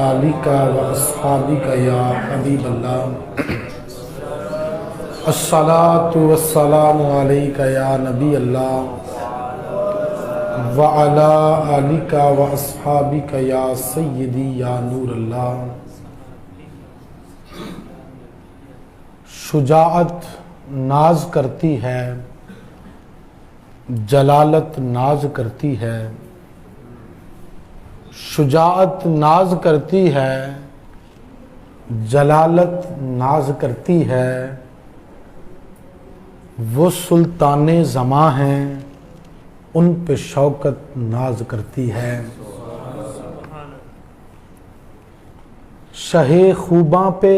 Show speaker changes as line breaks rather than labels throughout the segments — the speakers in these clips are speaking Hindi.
आलिका व अस्हाबिका या हबीब अल्लाह। अस्सलातु वस्सलामु अलैका या नबी अल्लाह व अला आलिका व अस्हाबिका या सय्यदी या नूर अल्लाह। शुजाअत नाज करती है, जलालत नाज करती है। शुजाअत नाज करती है, जलालत नाज करती है। वो सुल्ताने ज़मां हैं, उन पे शौकत नाज करती है। शहे खूबा पे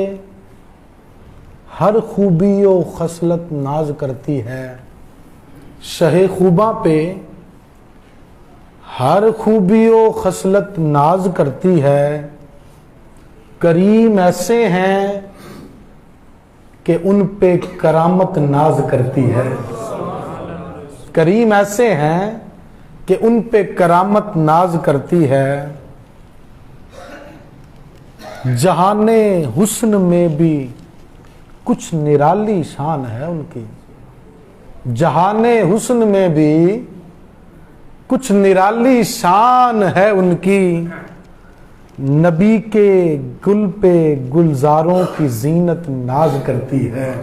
हर खूबी व खसलत नाज करती है। शहे खूबा पे हर खूबी व खसलत नाज करती है। करीम ऐसे हैं कि उन पे करामत नाज करती है। करीम ऐसे हैं कि उन पे करामत नाज करती है। जहाने हुस्न में भी कुछ निराली शान है उनकी। जहाने हुस्न में भी कुछ निराली शान है उनकी। नबी के गुल पे गुलजारों की जीनत नाज करती है।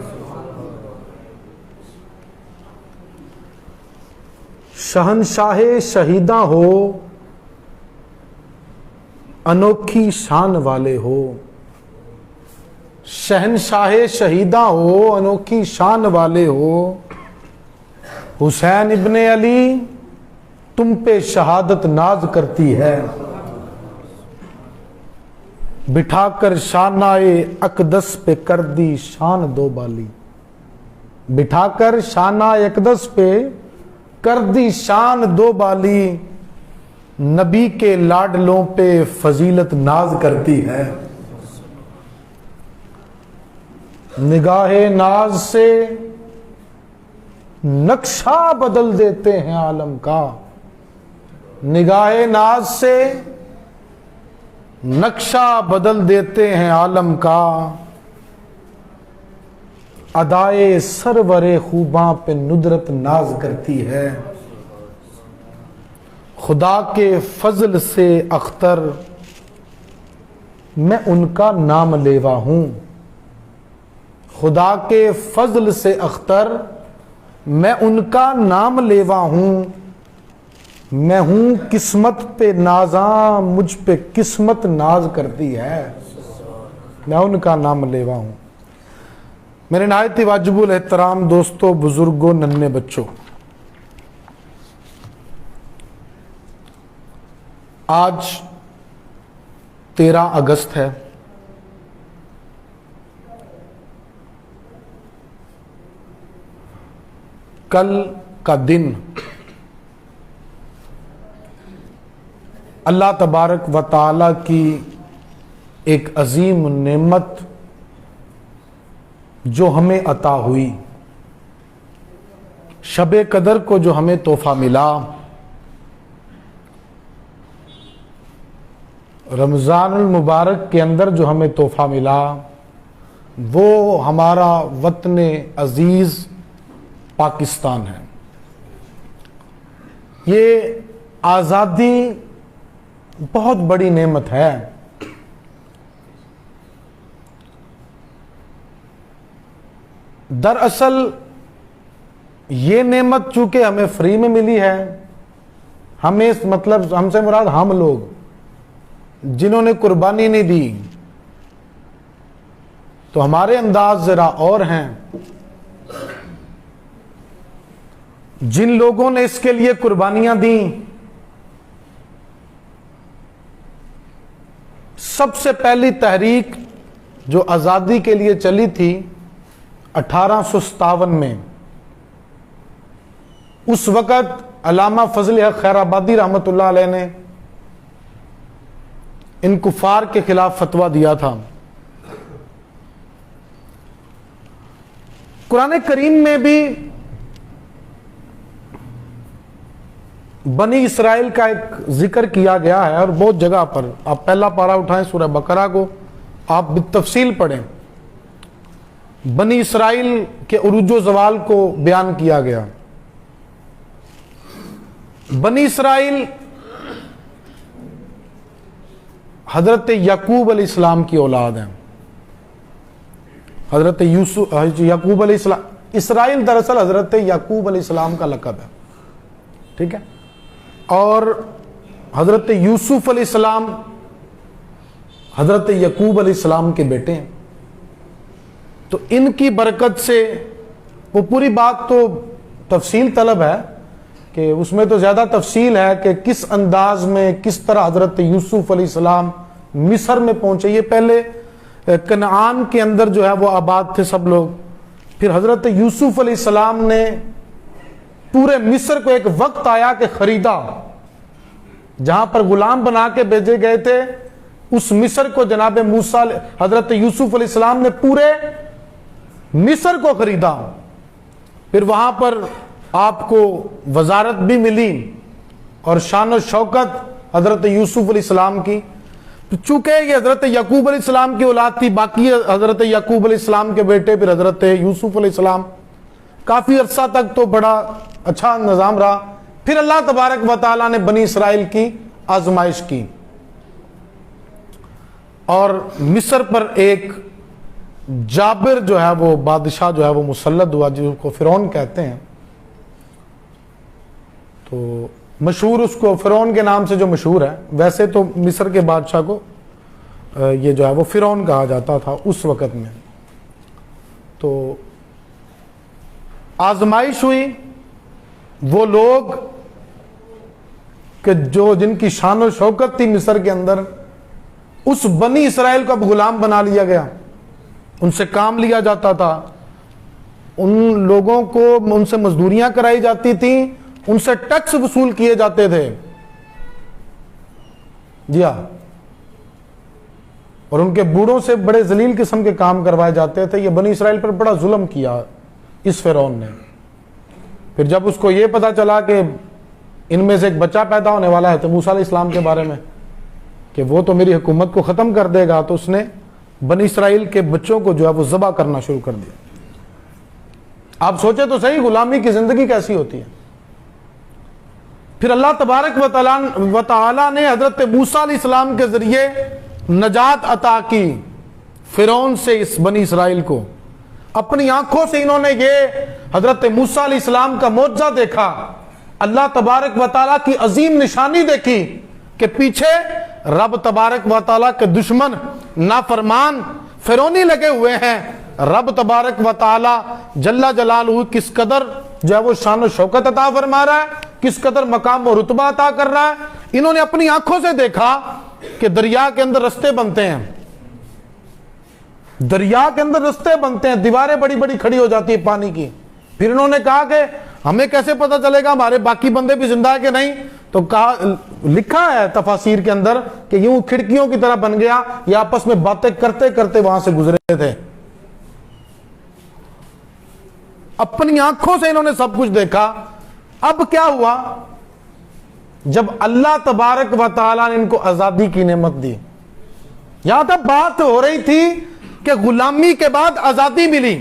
शहनशाहे शहीदा हो, अनोखी शान वाले हो। शहनशाहे शहीदा हो, अनोखी शान वाले हो। हुसैन इब्ने अली तुम पे शहादत नाज करती है। बिठाकर शानाए अकदस पे कर दी शान दो बाली। बिठाकर शानाए अकदस पे कर दी शान दो बाली। नबी के लाडलों पे फजीलत नाज करती है। निगाहे नाज से नक्शा बदल देते हैं आलम का। निगाहे नाज से नक्शा बदल देते हैं आलम का। अदाए सरवरे खूबा पे नुदरत नाज करती है। खुदा के फजल से अख्तर मैं उनका नाम लेवा हूं। खुदा के फजल से अख्तर मैं उनका नाम लेवा हूं। मैं हूं किस्मत पे नाजा, मुझ पे किस्मत नाज करती है। मैं उनका नाम लेवा हूं। मेरे नायत वाजिबुल एहतराम दोस्तों, बुजुर्गों, नन्हे बच्चों, आज 13 अगस्त है। कल का दिन अल्लाह तबारक व ताला की एक अजीम नेमत जो हमें अता हुई, शबे कदर को जो हमें तोहफा मिला, रमज़ानुल मुबारक के अंदर जो हमें तोहफा मिला, वो हमारा वतन अजीज पाकिस्तान है। ये आज़ादी बहुत बड़ी नेमत है। दरअसल ये नेमत चूंकि हमें फ्री में मिली है, हमें मतलब हमसे मुराद हम लोग जिन्होंने कुर्बानी नहीं दी, तो हमारे अंदाज जरा और हैं। जिन लोगों ने इसके लिए कुर्बानियां दी, सबसे पहली तहरीक जो आज़ादी के लिए चली थी 1857 में, उस वक़्त अल्लामा फजल हक खैराबादी रहमतुल्लाह अलैह ने इन कुफार के खिलाफ फतवा दिया था। कुरान करीम में भी बनी इसराइल का एक जिक्र किया गया है और बहुत जगह पर। आप पहला पारा उठाएं सूरह बकरा को, आप बितफसील पढ़ें। बनी इसराइल के उरूजो जवाल को बयान किया गया। बनी इसराइल हजरत याकूब अलैहिस्सलाम की औलाद है। हजरत यूसुफ याकूब अलैहिस्सलाम, इसराइल दरअसल हजरत याकूब अलैहिस्सलाम का लक़ब है, ठीक है। और हजरत यूसुफ अलैहिस्सलाम हजरत याकूब अलैहिस्सलाम के बेटे हैं। तो इनकी बरकत से, वो पूरी बात तो तफसील तलब है कि उसमें तो ज़्यादा तफसील है कि किस अंदाज में, किस तरह हजरत यूसुफ अलैहिस्सलाम मिस्र में पहुंचे। ये पहले कनान के अंदर जो है वो आबाद थे सब लोग। फिर हजरत यूसुफ अलैहिस्सलाम ने पूरे मिस्र को एक वक्त आया कि खरीदा, जहां पर गुलाम बना के भेजे गए थे, उस मिस्र को जनाब मूसा हजरत यूसुफ अलैहिस्सलाम ने पूरे मिस्र को खरीदा। फिर वहां पर आपको वजारत भी मिली और शान और शौकत हजरत यूसुफ अलैहिस्सलाम की। चूंकि ये हजरत याकूब अलैहिस्सलाम की औलाद थी, बाकी हजरत याकूब अलैहिस्सलाम के बेटे फिर हजरत यूसुफ अलैहिस्सलाम, काफी अरसा तक तो बड़ा अच्छा निजाम रहा। फिर अल्लाह तबारक व तआला ने बनी इसराइल की आजमाइश की और मिस्र पर एक जाबिर जो है वो बादशाह जो है वो मुसल्लत हुआ, जिसको फिरौन कहते हैं। तो मशहूर उसको फिरौन के नाम से जो मशहूर है, वैसे तो मिस्र के बादशाह को ये जो है वो फिरौन कहा जाता था उस वक़्त में। तो आजमाइश हुई, वो लोग कि जो जिनकी शान और शौकत थी मिस्र के अंदर, उस बनी इसराइल को अब गुलाम बना लिया गया, उनसे काम लिया जाता था, उन लोगों को उनसे मजदूरियां कराई जाती थी, उनसे टैक्स वसूल किए जाते थे। जी हाँ, और उनके बूढ़ों से बड़े जलील किस्म के काम करवाए जाते थे। ये बनी इसराइल पर बड़ा जुल्म किया इस फिरौन ने। फिर जब उसको ये पता चला कि इनमें से एक बच्चा पैदा होने वाला है तो मूसा अलैहिस्सलाम के बारे में, कि वो तो मेरी हुकूमत को ख़त्म कर देगा, तो उसने बनी इसराइल के बच्चों को जो है वो ज़बह करना शुरू कर दिया। आप सोचे तो सही, गुलामी की ज़िंदगी कैसी होती है। फिर अल्लाह तबारक व तआला ने हजरत मूसा अलैहिस्सलाम के ज़रिए नजात अता की फिरौन से इस बनी इसराइल को। अपनी आंखों से इन्होंने ये हजरत मूसा अलैहिस्सलाम का मौजज़ा देखा, अल्लाह तबारक व तआला की अजीम निशानी देखी कि पीछे रब तबारक व तआला के दुश्मन नाफरमान फिरौनी लगे हुए हैं। रब तबारक व तआला जल्ला जलालहू किस कदर जो है वो शान और शौकत अता फरमा रहा है, किस कदर मकाम और रुतबा अता कर रहा है। इन्होंने अपनी आंखों से देखा कि दरिया के अंदर रास्ते बनते हैं, दरिया के अंदर रास्ते बनते हैं, दीवारें बड़ी बड़ी खड़ी हो जाती है पानी की। फिर इन्होंने कहा कि हमें कैसे पता चलेगा हमारे बाकी बंदे भी जिंदा है कि नहीं। तो कहा, लिखा है तफासीर के अंदर कि यूं खिड़कियों की तरह बन गया, ये आपस में बातें करते करते वहां से गुजरे थे। अपनी आंखों से इन्होंने सब कुछ देखा। अब क्या हुआ, जब अल्लाह तबारक व तआला ने इनको आजादी की नेमत दी। यहां तक बात हो रही थी कि गुलामी के बाद आजादी मिली।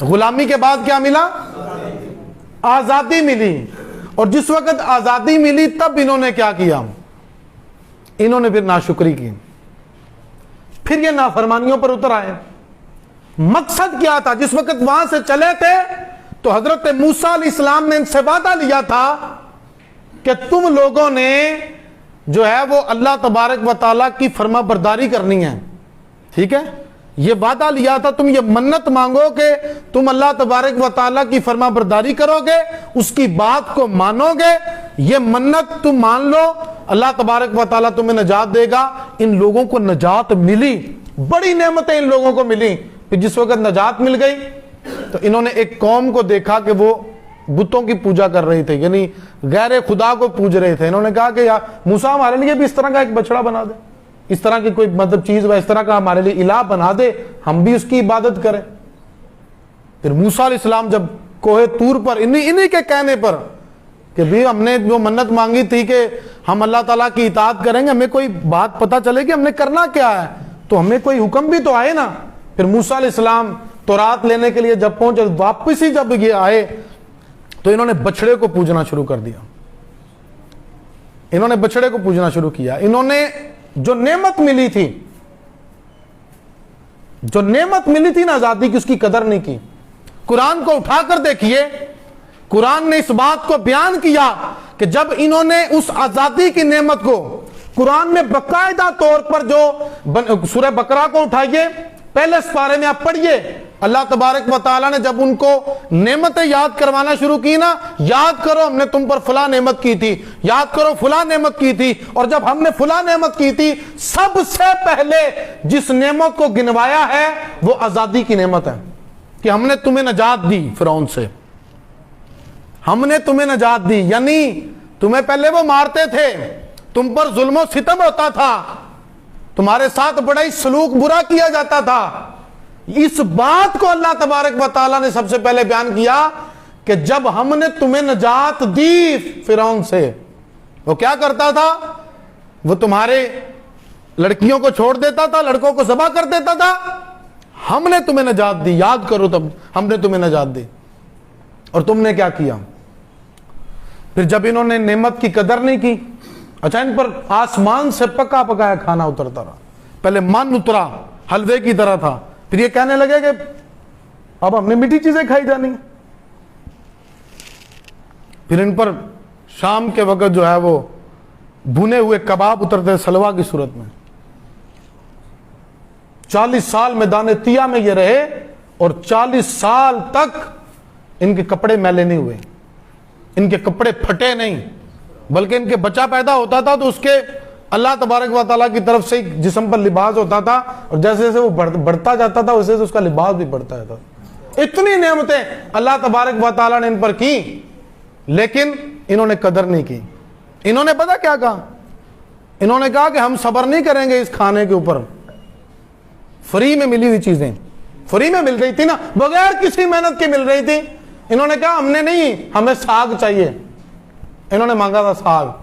गुलामी के बाद क्या मिला? आजादी मिली। और जिस वक्त आजादी मिली तब इन्होंने क्या किया, इन्होंने फिर नाशुक्री की, फिर ये नाफरमानियों पर उतर आए। मकसद क्या था? जिस वक्त वहां से चले थे तो हजरत मूसा अलैहिस्सलाम ने इनसे वादा लिया था कि तुम लोगों ने जो है वो अल्लाह तबारक व तआला की फर्मा बरदारी करनी है, ठीक है। ये वादा लिया था, तुम ये मन्नत मांगो कि तुम अल्लाह तबारक व तआला की फर्मा बरदारी करोगे, उसकी बात को मानोगे, ये मन्नत तुम मान लो, अल्लाह तबारक व तआला तुम्हें नजात देगा। इन लोगों को नजात मिली, बड़ी नेमतें इन लोगों को मिली। फिर जिस वक्त नजात मिल गई तो इन्होंने एक कौम को देखा कि वो बुतों की पूजा कर रही थे, यानी गैर खुदा को पूज रहे थे। इन्होंने कहा कि यार मूसा हमारे लिए भी इस तरह का एक बछड़ा बना दे, इस तरह की कोई मतलब चीज व इस तरह का हमारे लिए इलाह बना दे, हम भी उसकी इबादत करें। फिर मूसा अलैहिस्सलाम जब कोहे तूर पर इन्हीं के कहने पर कि भी हमने जो मन्नत मांगी थी कि हम अल्लाह ताला की इताअत करेंगे, हमें कोई बात पता चले कि हमने करना क्या है, तो हमें कोई हुक्म भी तो आए ना। फिर मूसा अलैहिस्सलाम तौरात लेने के लिए जब पहुंचे, वापस ही जब ये आए तो इन्होंने बछड़े को पूजना शुरू कर दिया। इन्होंने बछड़े को पूजना शुरू किया। इन्होंने जो नेमत मिली थी, जो नेमत मिली थी ना आजादी की, उसकी कदर नहीं की। कुरान को उठाकर देखिए, कुरान ने इस बात को बयान किया कि जब इन्होंने उस आजादी की नेमत को, कुरान में बकायदा तौर पर जो सूरह बकरा को उठाइए, पहले पारे में आप पढ़िए, अल्लाह तबारक व तआला ने जब उनको नेमतें याद करवाना शुरू की ना, याद करो हमने तुम पर फला नेमत की थी, याद करो फला नेमत की थी, और जब हमने फला नेमत की थी, सबसे पहले जिस नेमत को गिनवाया है वो आजादी की नेमत है कि हमने तुम्हें नजात दी फिरौन से, हमने तुम्हें नजात दी। यानी तुम्हें पहले वो मारते थे, तुम पर जुल्म सितम होता था, तुम्हारे साथ बड़ा ही सलूक बुरा किया जाता था। इस बात को अल्लाह तबारक व तआला ने सबसे पहले बयान किया कि जब हमने तुम्हें नजात दी फिरौन से, वो क्या करता था, वो तुम्हारे लड़कियों को छोड़ देता था, लड़कों को ज़बह कर देता था। हमने तुम्हें नजात दी, याद करो तब हमने तुम्हें नजात दी, और तुमने क्या किया। फिर जब इन्होंने नेमत की कदर नहीं की, अच्छा इन पर आसमान से पका पकाया खाना उतरता रहा, पहले मन उतरा हलवे की तरह था, फिर ये कहने लगे कि अब हमने मीठी चीजें खाई जानी। फिर इन पर शाम के वक्त जो है वो भुने हुए कबाब उतरते सलवा की सूरत में। 40 साल मैदान तिया में ये रहे और 40 साल तक इनके कपड़े मैले नहीं हुए, इनके कपड़े फटे नहीं, बल्कि इनके बच्चा पैदा होता था तो उसके अल्लाह तबारक व तआला की तरफ से जिस्म पर लिबास होता था, और जैसे जैसे वो बढ़ता जाता था वैसे उसका लिबास भी बढ़ता जाता था। इतनी नेमतें अल्लाह तबारक व तआला ने इन पर की, लेकिन इन्होंने कदर नहीं की। इन्होंने पता क्या कहा, इन्होंने कहा कि हम सब्र नहीं करेंगे इस खाने के ऊपर, फ्री में मिली हुई चीजें फ्री में मिल रही थी ना, बगैर किसी मेहनत के मिल रही थी। इन्होंने कहा हमने नहीं, हमें साग चाहिए। इन्होंने मांगा था साग,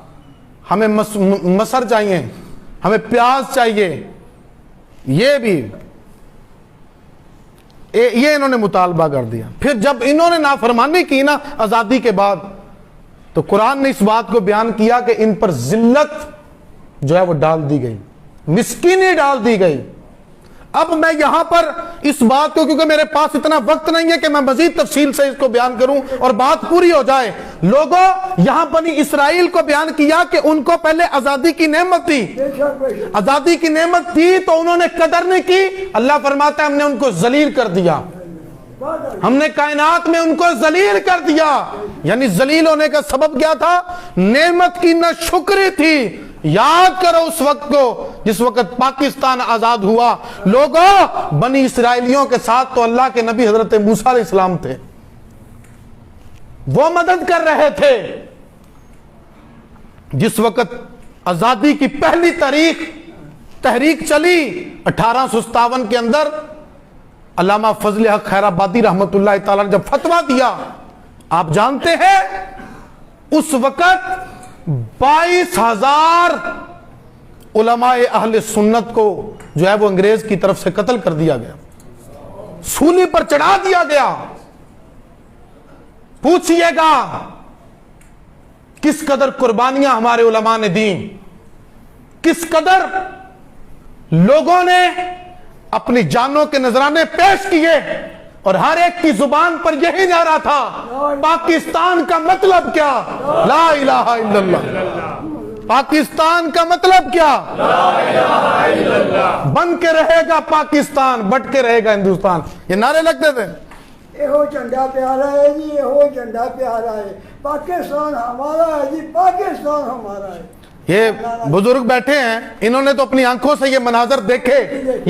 हमें मसर चाहिए, हमें प्याज चाहिए, ये भी ये इन्होंने मुतालबा कर दिया। फिर जब इन्होंने नाफरमानी की ना आजादी के बाद, तो कुरान ने इस बात को बयान किया कि इन पर जिल्लत जो है वो डाल दी गई, मिस्कीनी डाल दी गई। अब मैं यहां पर इस बात को, क्योंकि मेरे पास इतना वक्त नहीं है कि मैं मजीद तफसील से इसको बयान करूं और बात पूरी हो जाए। लोगों, यहां बनी इसराइल को बयान किया कि उनको पहले आजादी की नेमत थी, आजादी की नेमत थी तो उन्होंने कदर नहीं की। अल्लाह फरमाता है हमने उनको जलील कर दिया, हमने कायनात में उनको जलील कर दिया। यानी जलील होने का सबब क्या था, नेमत की ना शुक्र थी। याद करो उस वक्त को जिस वक्त पाकिस्तान आजाद हुआ, लोगों बनी इसराइलियों के साथ तो अल्लाह के नबी हजरत मूसा अलैहिस्सलाम थे, वो मदद कर रहे थे। जिस वक्त आजादी की पहली तहरीक चली 1857 के अंदर, अल्लामा फजल हक खैराबादी रहमतुल्लाह ताला ने जब फतवा दिया, आप जानते हैं उस वक्त 22,000 उलमाए अहले सुन्नत को जो है वो अंग्रेज की तरफ से कत्ल कर दिया गया, सूली पर चढ़ा दिया गया। पूछिएगा किस कदर कुर्बानियां हमारे उलमा ने दी, किस कदर लोगों ने अपनी जानों के नजराने पेश किए, और हर एक की जुबान पर यही नारा था, पाकिस्तान का मतलब क्या, ला इलाहा इल्लल्लाह। पाकिस्तान का मतलब क्या, ला इलाहा इल्लल्लाह। बन के रहेगा पाकिस्तान, बट के रहेगा हिंदुस्तान, ये नारे लगते थे।
एहो झंडा प्यारा है जी, एहो झंडा प्यारा है, पाकिस्तान हमारा है जी, पाकिस्तान हमारा है।
ये बुजुर्ग बैठे हैं, इन्होंने तो अपनी आंखों से ये मनाजर देखे,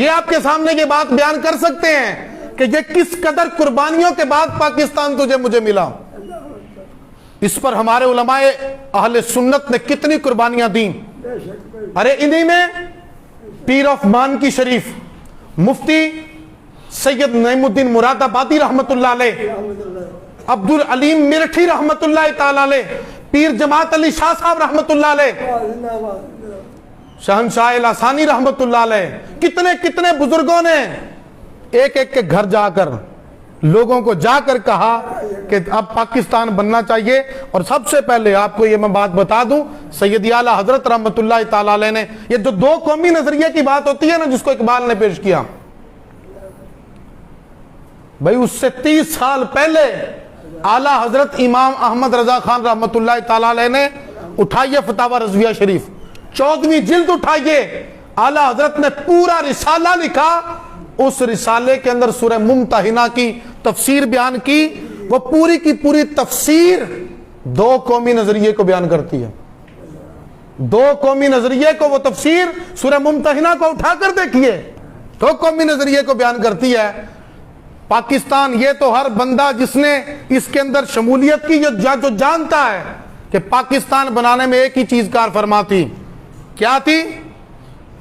ये आपके सामने ये बात बयान कर सकते हैं कि ये किस कदर कुर्बानियों के बाद पाकिस्तान तुझे मुझे मिला। इस पर हमारे उलमाए अहले सुन्नत ने कितनी कुर्बानियां दी। अरे इन्हीं में पीर ऑफ मानकी शरीफ मुफ्ती सैयद नईमुद्दीन मुरादाबादी रहमतुल्लाह अलैह, अब्दुल अलीम मिर्ठी रहमतुल्लाह ताला अलैह, पीर जमात अली शाह साहब रहमतुल्लाह अलैह, शहनशाह लासानी रहमतुल्लाह अलैह, कितने कितने बुजुर्गों ने एक एक के घर जाकर लोगों को जाकर कहा कि अब पाकिस्तान बनना चाहिए। और सबसे पहले आपको ये मैं बात बता दूं, सैयद आला हजरत रहमतुल्लाह ताला अलैह ने, ये जो दो कौमी नजरिए की बात होती है ना, जिसको इकबाल ने पेश किया, भाई उससे 30 साल पहले आला हजरत इमाम अहमद रजा खान रहमतुल्लाह ताला अलैह ने उठाइए फतावा रज़विया शरीफ, 14वीं जिल्द उठाइए, आला हजरत ने पूरा रिसाला लिखा। उस रिसाले के अंदर सूरह मुमतहिना की तफसीर बयान की। वो पूरी की पूरी तफसीर दो कौमी नजरिए को बयान करती है। दो कौमी नजरिए को वो तफसीर सूरह मुमतहिना को उठाकर देखिए, दो कौमी नजरिए को बयान करती है। पाकिस्तान, ये तो हर बंदा जिसने इसके अंदर शमूलियत की जो जानता है कि पाकिस्तान बनाने में एक ही चीज कार फरमा थी, क्या थी?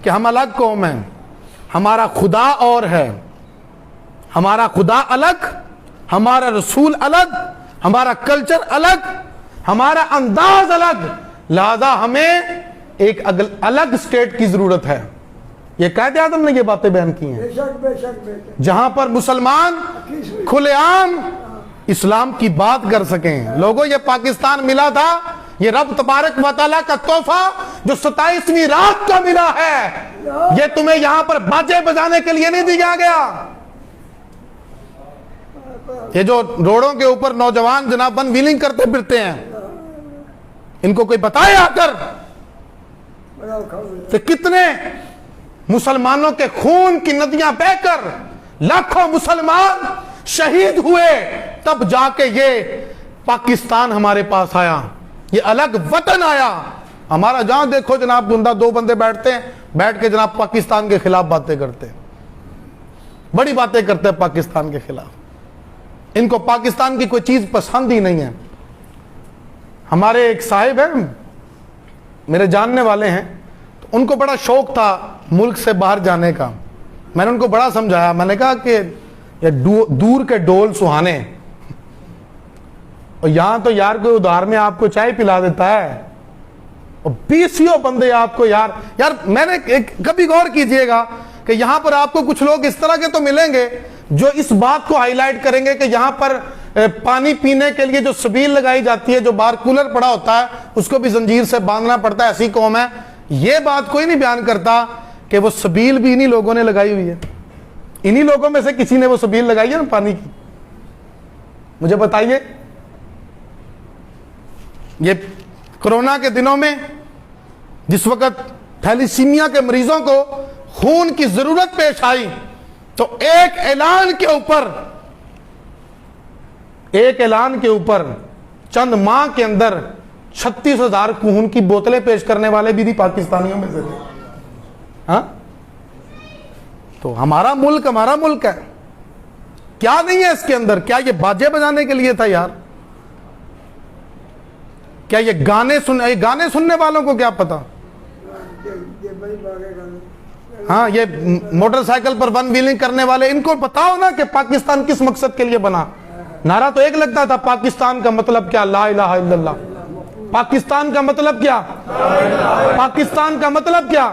कि हम अलग कौम हैं, हमारा खुदा और है, हमारा खुदा अलग, हमारा रसूल अलग, हमारा कल्चर अलग, हमारा अंदाज अलग, लिहाजा हमें एक अलग स्टेट की जरूरत है। ये कायदे आज़म ने ये बातें बयान की हैं।
बेशक बेशक बेशक,
जहां पर मुसलमान खुलेआम इस्लाम की बात कर सकें। लोगों, ये पाकिस्तान मिला था, ये रब तबारक व तआला का तोहफा जो 27वीं रात का मिला है। ये तुम्हें यहां पर बाजे बजाने के लिए नहीं दिया गया। ये जो रोडों के ऊपर नौजवान जनाब वन व्हीलिंग करते फिरते हैं, इनको कोई बताए आकर कि कितने मुसलमानों के खून की नदियां बहकर लाखों मुसलमान शहीद हुए, तब जाके ये पाकिस्तान हमारे पास आया, ये अलग वतन आया हमारा। जहां देखो जनाब गुंदा दो बंदे बैठते हैं, बैठ के जनाब पाकिस्तान के खिलाफ बातें करते हैं, बड़ी बातें करते हैं पाकिस्तान के खिलाफ। इनको पाकिस्तान की कोई चीज पसंद ही नहीं है। हमारे एक साहिब हैं, मेरे जानने वाले हैं, तो उनको बड़ा शौक था मुल्क से बाहर जाने का। मैंने उनको बड़ा समझाया, मैंने कहा कि ये दूर के डोल सुहाने, और यहां तो यार कोई उधार में आपको चाय पिला देता है, और 20 बंदे आपको यार मैंने कभी गौर कीजिएगा कि यहां पर आपको कुछ लोग इस तरह के तो मिलेंगे जो इस बात को हाईलाइट करेंगे कि यहां पर पानी पीने के लिए जो सबील लगाई जाती है, जो बाहर कूलर पड़ा होता है उसको भी जंजीर से बांधना पड़ता है, ऐसी कौम है। ये बात कोई नहीं बयान करता कि वो सबील भी इन्हीं लोगों ने लगाई हुई है, इन्हीं लोगों में से किसी ने वो सबील लगाई है ना पानी की। मुझे बताइए, ये कोरोना के दिनों में जिस वक्त थैलीसीमिया के मरीजों को खून की जरूरत पेश आई, तो एक ऐलान के ऊपर चंद माह के अंदर 36,000 खून की बोतलें पेश करने वाले भी पाकिस्तानियों में से थे। हाँ, तो हमारा मुल्क है, क्या नहीं है इसके अंदर? क्या ये बाजे बजाने के लिए था यार? क्या ये गाने सुनने वालों को क्या पता? हाँ, ये मोटरसाइकिल पर वन व्हीलिंग करने वाले, इनको बताओ ना कि पाकिस्तान किस मकसद के लिए बना। नारा तो एक लगता था, पाकिस्तान का मतलब क्या? ला इलाहा इल्लल्लाह। पाकिस्तान का मतलब क्या? पाकिस्तान का मतलब क्या?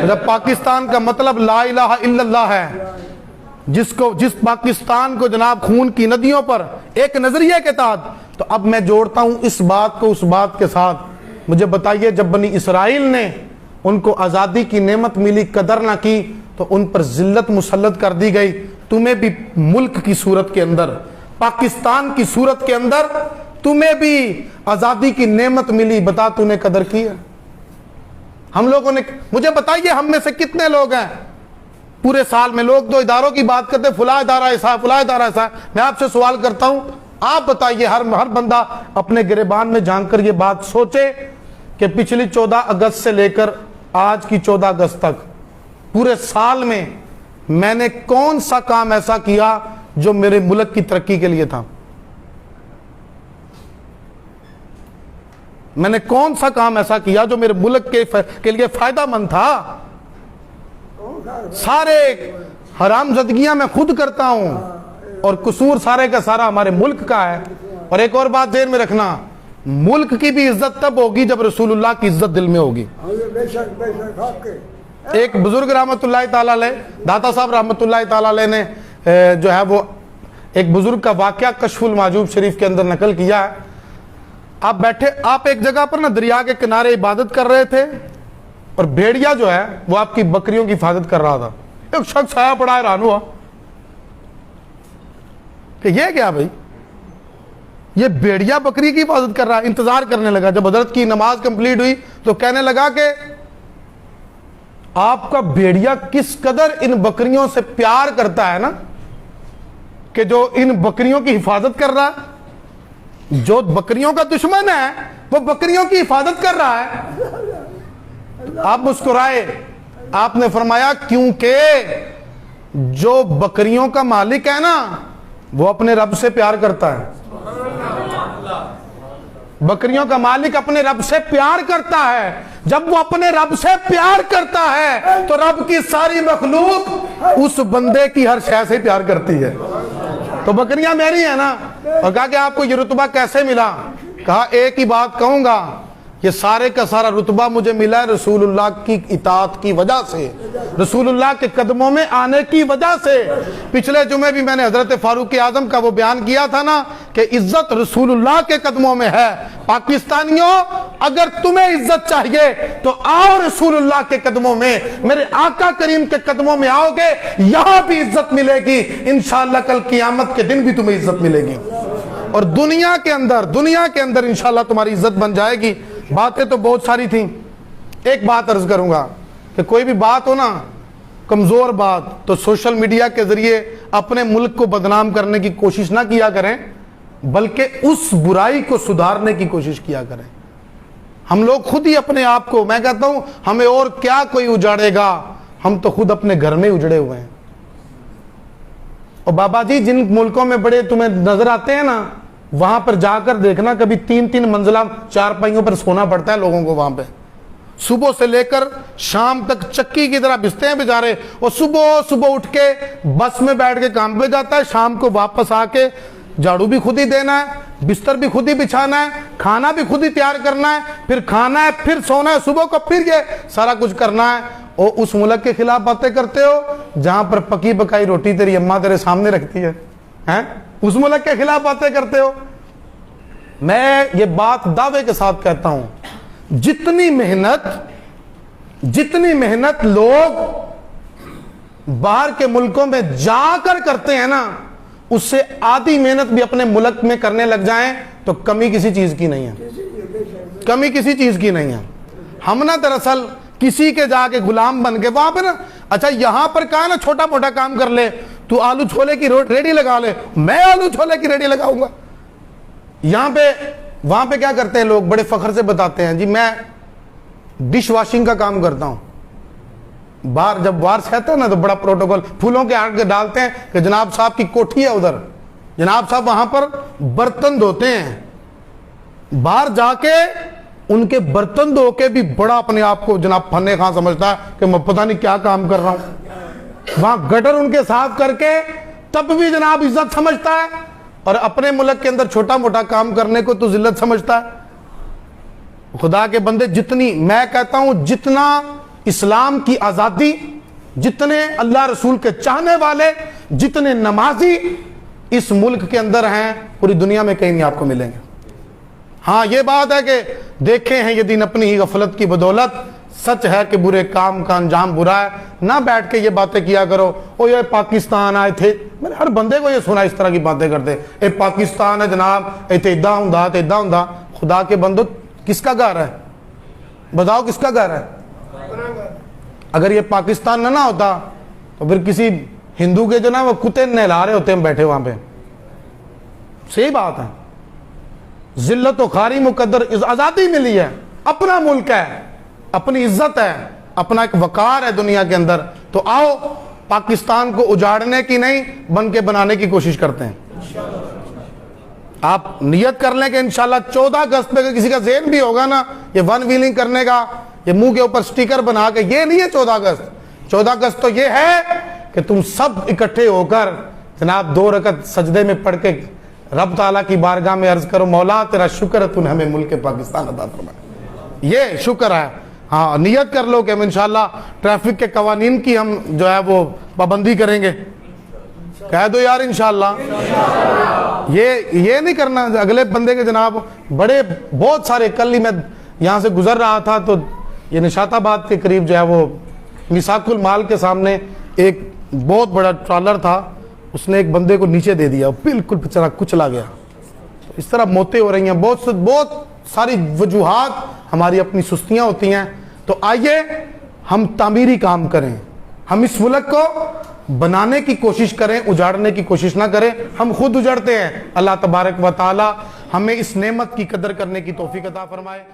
जब पाकिस्तान का मतलब ला इलाहा इल्लल्लाह है, जिस पाकिस्तान को जनाब खून की नदियों पर एक नजरिए के तहत, तो अब मैं जोड़ता हूं इस बात को उस बात के साथ। मुझे बताइए, जब बनी इसराइल ने उनको आजादी की नेमत मिली, कदर ना की, तो उन पर जिल्लत मुसल्लत कर दी गई। तुम्हें भी मुल्क की सूरत के अंदर, पाकिस्तान की सूरत के अंदर तुम्हें भी आजादी की नेमत मिली, बता तूने कदर की है? हम लोगों ने, मुझे बताइए हम में से कितने लोग हैं पूरे साल में, लोग तो इदारों की बात करते, फुला इदारा ऐसा, फुला इदारा ऐसा। मैं आपसे सवाल करता हूं, आप बताइए, हर बंदा अपने गिरेबान में झांक कर ये बात सोचे कि पिछली 14 अगस्त से लेकर आज की 14 अगस्त तक पूरे साल में मैंने कौन सा काम ऐसा किया जो मेरे मुल्क की तरक्की के लिए था? मैंने कौन सा काम ऐसा किया जो मेरे मुल्क के लिए फायदामंद था? सारे हरामजदगियां मैं खुद करता हूं और कसूर सारे का सारा हमारे मुल्क का है। और एक और बात ध्यान में रखना, मुल्क की भी इज्जत तब होगी जब रसूलुल्लाह की इज्जत दिल में होगी।
बेशक बेशक आपके
एक बुजुर्ग रहमतुल्लाहि ताला अलैह, दाता साहब रहमतुल्लाहि ताला अलैह ने जो है वो एक बुजुर्ग का वाकया कशफुल माजूब शरीफ के अंदर नकल किया है। आप एक जगह पर ना दरिया के किनारे इबादत कर रहे थे और भेड़िया जो है वो आपकी बकरियों की हिफाजत कर रहा था। एक शख्स आया, बड़ा हैरान हुआ कि ये क्या भाई, ये भेड़िया बकरी की हिफाजत कर रहा है। इंतजार करने लगा। जब हजरत की नमाज कंप्लीट हुई तो कहने लगा कि आपका भेड़िया किस कदर इन बकरियों से प्यार करता है ना, कि जो इन बकरियों की हिफाजत कर रहा है। जो बकरियों का दुश्मन है वो बकरियों की हिफाजत कर रहा है। आप मुस्कुराए। आपने फरमाया क्योंकि जो बकरियों का मालिक है ना वो अपने रब से प्यार करता है। बकरियों का मालिक अपने रब से प्यार करता है। जब वो अपने रब से प्यार करता है तो रब की सारी मखलूक उस बंदे की हर शय से प्यार करती है। तो बकरियां मेरी है ना। और कहा कि आपको ये रुतबा कैसे मिला? कहा एक ही बात कहूंगा, ये सारे का सारा रुतबा मुझे मिला है रसूलुल्लाह की इताअत की वजह से, रसूलुल्लाह के कदमों में आने की वजह से। पिछले जुमे भी मैंने हजरत फारूक आजम का वो बयान किया था ना कि इज्जत रसूलुल्लाह के कदमों में है। पाकिस्तानियों, अगर तुम्हें इज्जत चाहिए तो आओ रसूलुल्लाह के कदमों में, मेरे आका करीम के कदमों में आओगे, यहां भी इज्जत मिलेगी। इंशाअल्लाह कल कियामत के दिन भी तुम्हें इज्जत मिलेगी और दुनिया के अंदर इंशाअल्लाह तुम्हारी इज्जत बन जाएगी। बातें तो बहुत सारी थी। एक बात अर्ज करूंगा कि कोई भी बात हो ना, कमजोर बात, तो सोशल मीडिया के जरिए अपने मुल्क को बदनाम करने की कोशिश ना किया करें, बल्कि उस बुराई को सुधारने की कोशिश किया करें। हम लोग खुद ही अपने आप को, मैं कहता हूं हमें और क्या कोई उजाड़ेगा, हम तो खुद अपने घर में उजड़े हुए हैं। और बाबा जी, जिन मुल्कों में बड़े तुम्हें नजर आते हैं ना, वहां पर जाकर देखना, कभी 3-3 मंजिला चारपाइयों पर सोना पड़ता है लोगों को। वहां पे सुबह से लेकर शाम तक चक्की की तरह बिस्ते हैं बेचारे। और सुबह सुबह उठ के बस में बैठ के काम पे जाता है, शाम को वापस आके झाड़ू भी खुद ही देना है, बिस्तर भी खुद ही बिछाना है, खाना भी खुद ही तैयार करना है, फिर खाना है, फिर सोना है, सुबह को फिर ये सारा कुछ करना है। और उस मुल्क के खिलाफ बातें करते हो जहां पर पकी पकाई रोटी तेरी अम्मा तेरे सामने रखती है, हैं? उस मुल्क के खिलाफ बातें करते हो। मैं ये बात दावे के साथ कहता हूं, जितनी मेहनत लोग बाहर के मुल्कों में जाकर करते हैं ना, उससे आधी मेहनत भी अपने मुल्क में करने लग जाएं तो कमी किसी चीज की नहीं है। कमी किसी चीज की नहीं है। हम ना दरअसल किसी के जाके गुलाम बन के वहां पे ना, अच्छा यहां पर कहा ना छोटा मोटा काम कर ले, तू आलू छोले की रेडी लगा ले, मैं आलू छोले की रेडी लगाऊंगा। यहां पे वहां पे क्या करते हैं लोग, बड़े फख्र से बताते हैं, जी मैं डिश वॉशिंग का काम करता हूं। बाहर जब वार्स कहते हैं ना तो बड़ा प्रोटोकॉल फूलों के आगे डालते हैं कि जनाब साहब की कोठी है उधर, जनाब साहब वहां पर बर्तन धोते हैं। बाहर जाके उनके बर्तन धो के भी बड़ा अपने आप को जनाब फन्ने खां समझता है कि मैं पता नहीं क्या काम कर रहा हूं। वहां गटर उनके साफ करके तब भी जनाब इज्जत समझता है, और अपने मुल्क के अंदर छोटा मोटा काम करने को तो जिल्लत समझता है। खुदा के बंदे, जितनी मैं कहता हूं जितना इस्लाम की आजादी, जितने अल्लाह रसूल के चाहने वाले, जितने नमाजी इस मुल्क के अंदर हैं, पूरी दुनिया में कहीं नहीं आपको मिलेंगे। हाँ ये बात है कि देखे हैं ये दिन अपनी ही गफलत की बदौलत, सच है कि बुरे काम का अंजाम बुरा है। ना बैठ के ये बातें किया करो, ओ ये पाकिस्तान आए थे, मैंने हर बंदे को ये सुना इस तरह की बातें करते, ए पाकिस्तान है जनाब, इतने इदा हुंदा ते इदा हुंदा। खुदा के बंदो, किसका घर है बताओ, किसका घर है? अगर ये पाकिस्तान ना होता तो फिर किसी हिंदू के जो ना वो कुत्ते नहला रहे होते हैं बैठे वहां पे। सही बात है। जिल्लत व खारी मुकद्दर आजादी मिली है, अपना मुल्क है, अपनी इज्जत है, अपना एक वकार है दुनिया के अंदर। तो आओ पाकिस्तान को उजाड़ने की नहीं, बन के बनाने की कोशिश करते हैं। आप नियत कर लें कि इंशाल्लाह 14 अगस्त पे किसी का ज़हन भी होगा ना ये वन व्हीलिंग करने का, ये मुंह के ऊपर स्टिकर बना के, ये नहीं है 14 अगस्त। 14 अगस्त तो ये है कि तुम सब इकट्ठे होकर जनाब 2 रकत सजदे में पढ़ के रब ताला की बारगाह में अर्ज करो, मौला तेरा शुक्र है तूने हमें मुल्क पाकिस्तान अता फरमाया। ये शुक्र है। हाँ, नियत कर लो कि हम इंशाल्लाह ट्रैफिक के कवानीन की हम जो है वो पाबंदी करेंगे। कह दो यार इंशाल्लाह। ये नहीं करना अगले बंदे के जनाब बड़े बहुत सारे। कल ही मैं यहाँ से गुजर रहा था तो ये निशाताबाद के करीब जो है वो मिसाकुल माल के सामने एक बहुत बड़ा ट्रॉलर था, उसने एक बंदे को नीचे दे दिया, बिल्कुल बेचारा कुचला गया। इस तरह मौतें हो रही हैं, बहुत सारी वजूहात हमारी अपनी सुस्तियां होती हैं। तो आइए हम तामीरी काम करें, हम इस मुल्क को बनाने की कोशिश करें, उजाड़ने की कोशिश ना करें। हम खुद उजड़ते हैं। अल्लाह तबारक व तआला हमें इस नेमत की कदर करने की तौफीक अता फरमाए।